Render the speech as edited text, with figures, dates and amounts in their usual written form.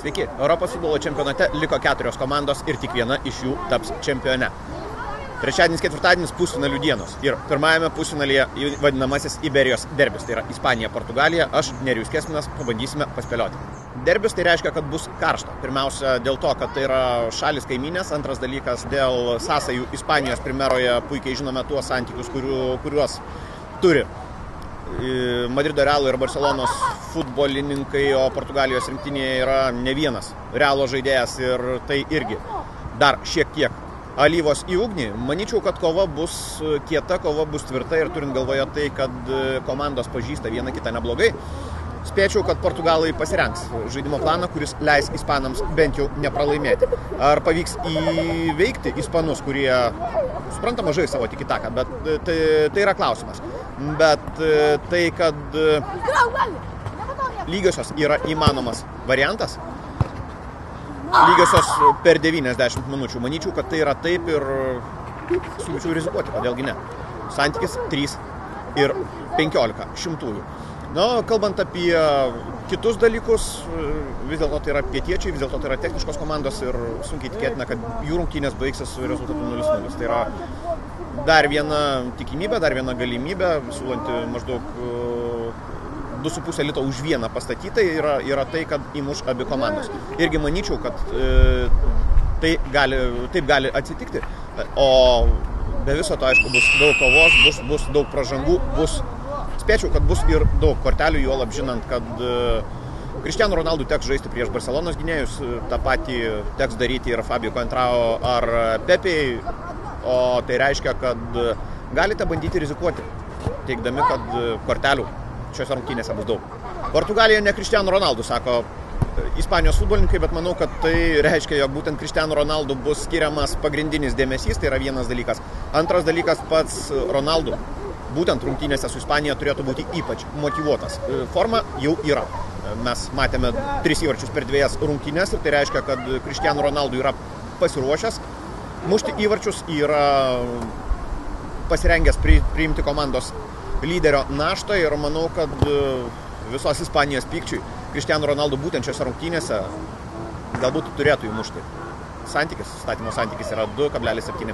Sveiki, Europos futbolo čempionate liko 4 komandos ir tik viena iš jų taps čempione. Trečiadienis, ketvirtadienis pusfinalių dienos ir pirmajame pusfinalyje vadinamasis Iberijos derbis, tai yra Ispanija, Portugalija, aš, Nerijus Kesminas, pabandysime paspėlioti. Derbis tai reiškia, kad bus karšta. Pirmiausia dėl to, kad tai yra šalis kaimynės, antras dalykas dėl sąsajų Ispanijos primeroje, puikiai žinome tuos santykius, kuriuos turi Madrido Realo ir Barcelonos futbolininkai, o Portugalijos rinktinėje yra ne vienas Realo žaidėjas ir tai irgi dar šiek tiek alyvos į ugnį. Manyčiau, kad kova bus kieta, kova bus tvirta ir turint galvoje tai, kad komandos pažįsta vieną kitą neblogai, spėčiau, kad portugalai pasirengs žaidimo planą, kuris leis ispanams bent jau nepralaimėti. Ar pavyks įveikti ispanus, kurie suprantama žais savo tiki-taką, bet tai yra klausimas. Bet tai, kad lygiosios yra įmanomas variantas, lygiosios per 90 minučių. Manyčiau, kad tai yra taip ir siūlyčiau rizikuoti, kodėlgi ne. Santykis 3 ir 15 šimtųjų. Kalbant apie kitus dalykus, vis dėlto tai yra pietiečiai, vis dėlto tai yra techniškos komandos ir sunkiai tikėtina, kad jų rungtynės baigsis su rezultatu 0-0. Tai yra dar viena tikimybė, dar viena galimybė, siūlanti maždaug 2,5 lito už vieną pastatytai yra tai, kad įmuš abi komandos. Irgi manyčiau, kad taip gali atsitikti, o be viso to, aišku, bus daug kovos, bus daug pražangų, spėčiau, kad bus ir daug kortelių, juolab žinant, kad Cristiano Ronaldo teks žaisti prieš Barcelonos gynėjus, tą patį teks daryti ir Fabio Contrao ar Pepei, o tai reiškia, kad galite bandyti rizikuoti, teikdami, kad kortelių šiose rungtynėse bus daug. Portugalija ne Cristiano Ronaldo, sako Ispanijos futbolininkai, bet manau, kad tai reiškia, jog būtent Cristiano Ronaldo bus skiriamas pagrindinis dėmesys, tai yra vienas dalykas. Antras dalykas, pats Ronaldo būtent rungtynėse su Ispanija turėtų būti ypač motyvuotas. Forma jau yra. Mes matėme 3 įvarčius per 2 rungtynės ir tai reiškia, kad Cristiano Ronaldo yra pasiruošęs mušti įvarčius, yra pasirengęs priimti komandos lyderio naštą ir manau, kad visos Ispanijos pykčiui Cristiano Ronaldo būtent šiose rungtynėse galbūt turėtų įmušti. Statymo santykis yra 2,7.